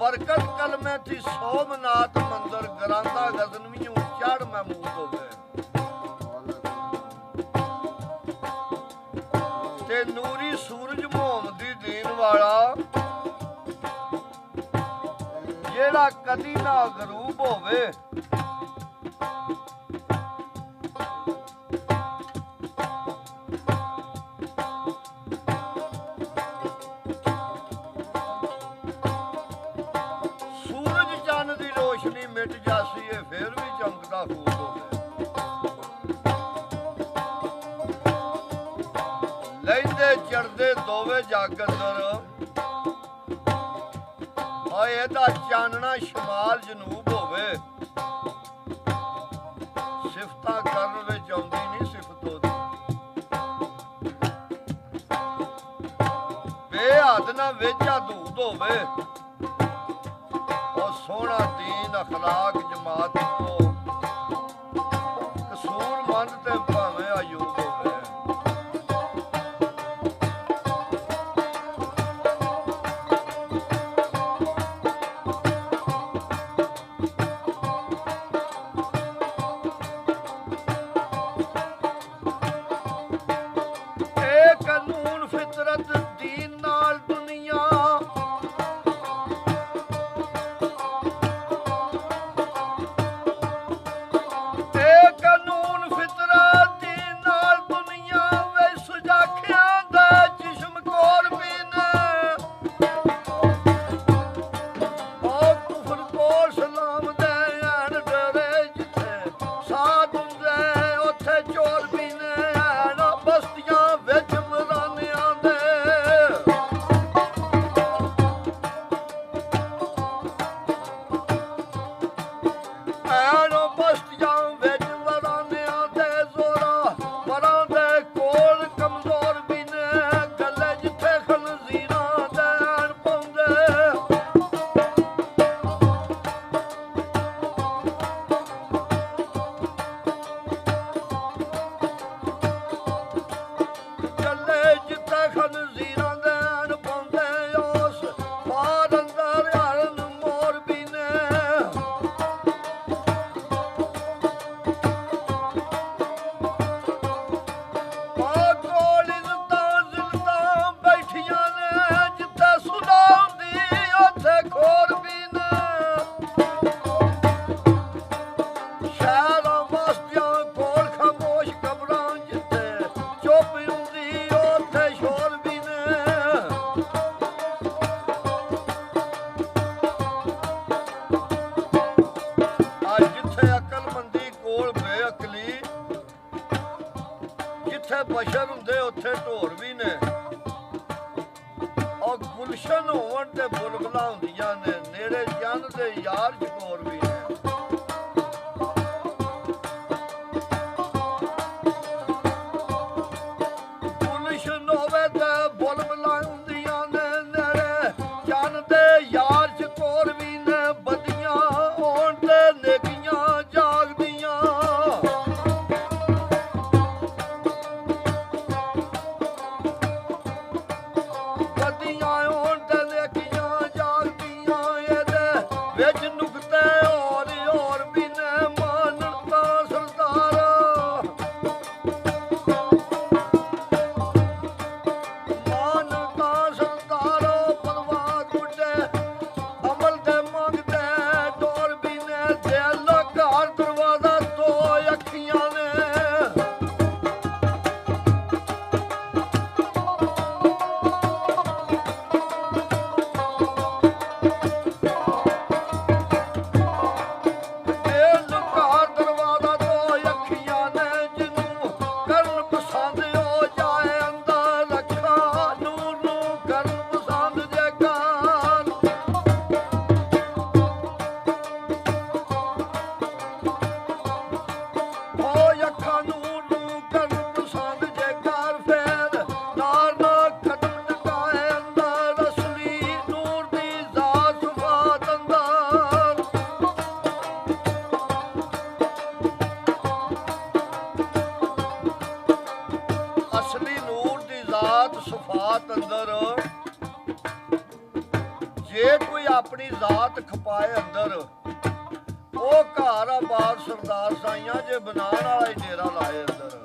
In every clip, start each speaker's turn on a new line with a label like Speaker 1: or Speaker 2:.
Speaker 1: बरकत कलमे थी सोमनाथ मंदिर गरांदा गजनवियों चढ़ महमूद हो गए ते नूरी सूरज मोहम्मदी दीन वाला जेड़ा कदी ना गरूब होवे मिट जासी है फिर भी चमकदा खूब हो लैंदे चढ़दे दोवे जग अंदर हाय एदा चानना शमाल जनूब होवे सिफता करन विच आउंदी नहीं सिफत ओदी बेहद ना विच हदूद होवे सोना दीन अखलाक जमात को कसूर मंद ते भावें अयूब होवे कानून फितरत दीन नाल दुनिया बशर हुंदे उत्थे ढोर भी ने और गुलशन होवन ते बुलबुलां हुंदियां ने नेड़े चंद दे यार चकोर भी ने गुलशन होवे ते बुलबुलां हुंदियां ने नेड़े चंद दे यार चकोर भी ने बदियां होण ते नेकियां जागदियां विच नुकते और ਆਪਣੀ ਜ਼ਾਤ ਖਪਾਏ ਅੰਦਰ। ਉਹ ਘਰ ਆਬਾਦ ਸਰਦਾਰ ਸਾਈਆਂ ਜੇ ਬਣਾਉਣ ਵਾਲਾ ਹੀ ਡੇਰਾ ਲਾਏ ਅੰਦਰ।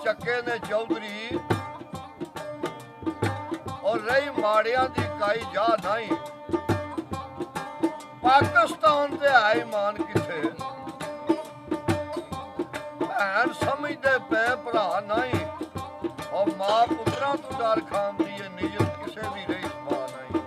Speaker 1: ਚੱਕੇ ਨੇ ਚੌਧਰੀ ਔਰ ਰਹੀ ਮਾੜਿਆਂ ਦੀ ਕਾਈ ਜਾ ਨਹੀਂ। ਪਾਕਿਸਤਾਨ ਤੇ ਆਏ ਮਾਨ ਕਿੱਥੇ ਭੈਣ ਸਮਝਦੇ ਪੈ ਭਰਾ ਨਹੀਂ। ਔਰ ਮਾਂ ਪੁੱਤਰਾਂ ਤੋਂ ਡਰ ਖਾਂਦੀ ਏ ਨਿਯਤ ਕਿਸੇ ਦੀ ਰਹੀ ਸਮਾਂ ਨਹੀਂ।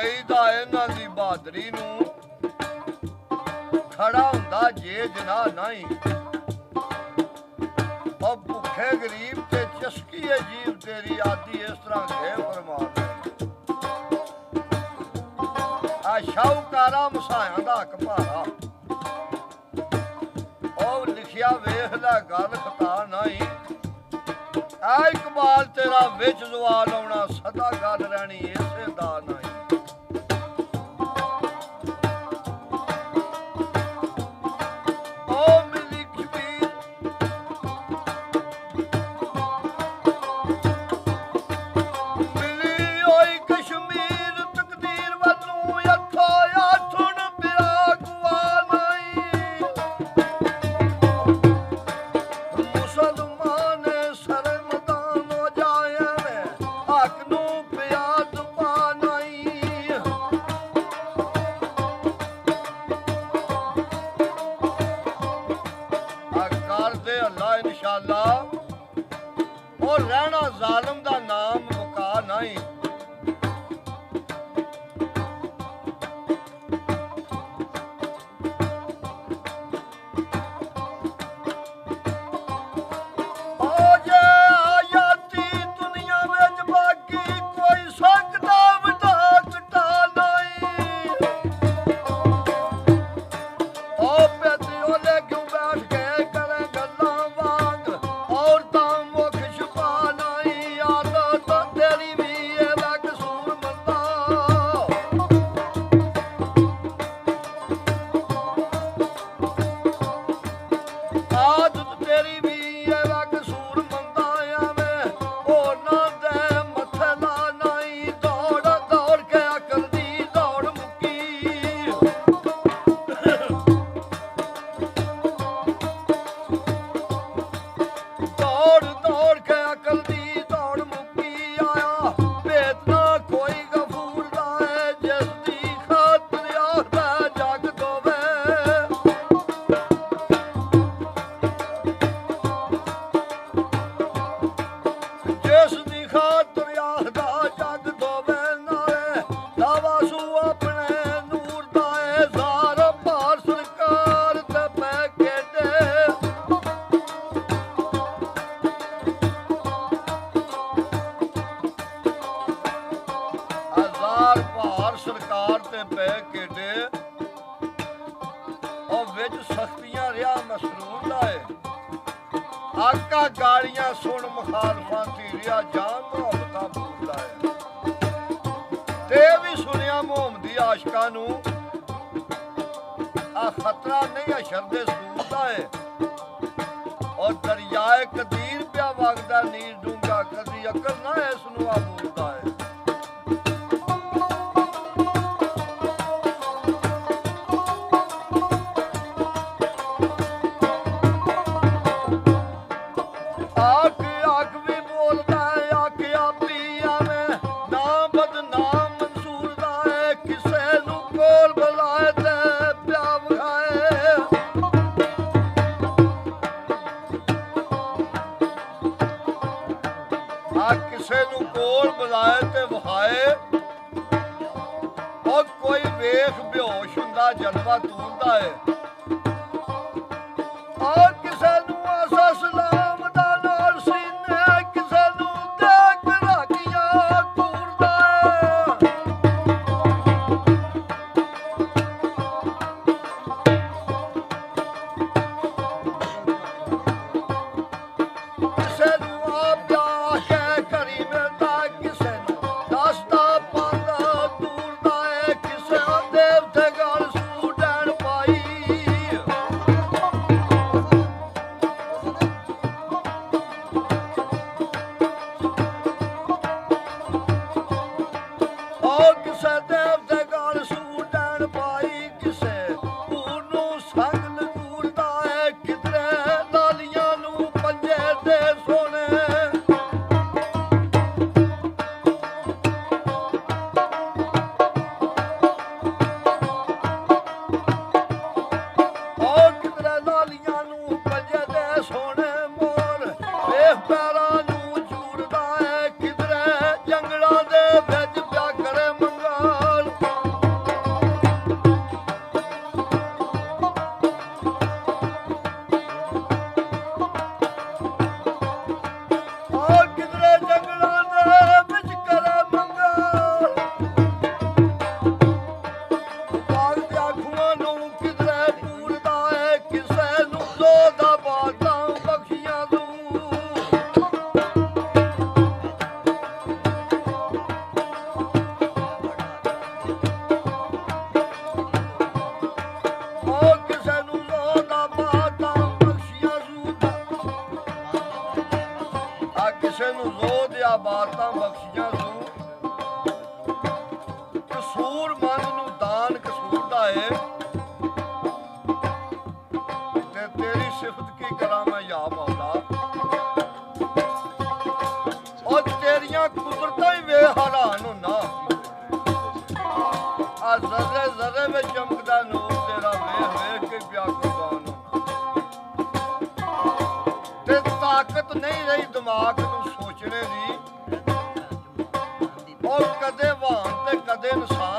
Speaker 1: ਕਹੀਦਾ ਇਹਨਾਂ ਦੀ ਬਹਾਦਰੀ ਨੂੰ ਖੜਾ ਹੁੰਦਾ ਜੇ ਜਨਾਹ ਨਹੀਂ। ਉਹ ਭੁੱਖੇ ਗਰੀਬ ਤੇ ਚਸਕੀ ਹੈ ਜੀਵ ਤੇਰੀ ਆਦੀ ਇਸ ਤਰ੍ਹਾਂ ਦੇ ਫਰਮਾਨ ਆ ਸ਼ਾਹੂਕਾਰਾ ਮਸਾਇਆ ਦਾ ਹੱਕ ਭਾਰਾ। ਉਹ ਲਿਖਿਆ ਵੇਖ ਲੈ ਗੱਲ ਖਤਾ ਨਹੀਂ। ਆ ਇਕਬਾਲ ਤੇਰਾ ਵਿੱਚ ਜ਼ਵਾਲ ਆਉਣਾ ਸਦਾ ਗੱਲ ਰਹਿਣੀ ਇਸੇ ਦਾ ਨਹੀਂ। ਉਹ ਰਹਿਣਾ ਜ਼ਾਲਮ ਦਾ ਨਾਮ ਮੁਕਾ ਨਹੀਂ। ਸਰਕਾਰ ਤੇ ਪੈ ਕੇਡੇ ਉਹ ਵਿੱਚ ਸਖਤੀਆਂ ਰਿਹਾ ਮਸਰੂਰ ਦਾ ਏ। ਆਕਾ ਗਾਲੀਆਂ ਸੁਣ ਮੁਖਾਲਫਾਂ ਦੀ ਰਿਹਾ ਜਾਨ ਮੁਹੱਬਤਾਂ ਭੁੱਲਦਾ ਏ। ਤੇ ਵੀ ਸੁਣਿਆ ਮੁਹੰਮਦੀ ਆਸ਼ਕਾਂ ਨੂੰ ਆ ਖਤਰਾ ਨਹੀਂ ਅਸ਼ਰ ਦੇ ਸੂਰ ਦਾ ਏ। ਔਰ ਦਰਿਆਏ ਕਦੀਰ ਪਿਆ ਵਗਦਾ ਨੀਰ ਡੂੰਗਾ ਕਦੀ ਅਕਲ ਨਾ ਇਸ ਨੂੰ ਆਬੂਦਾ ਏ। ਕਿਸੇ ਨੂੰ ਕੋਲ ਬੁਲਾਏ ਤੇ ਵਹਾਏ ਉਹ ਕੋਈ ਵੇਖ ਬੇਹੋਸ਼ ਹੁੰਦਾ ਜਲਵਾ ਤੂਰਦਾ ਏ। ਔਰ ਕਿਸੇ ਨੂੰ ਆਸਾ ਸਲਾਮ ਦਾ ਨਾਲ ਸੀਨੇ ਕਿਸੇ ਨੂੰ ਦੇਖ ਰਾਖੀਆਂ ਤੂਰਦਾ ਏ। ਕਿਸੇ ਨੂੰ ਆਪ ਪਾਈ ਦਿਨ ਸਾਰ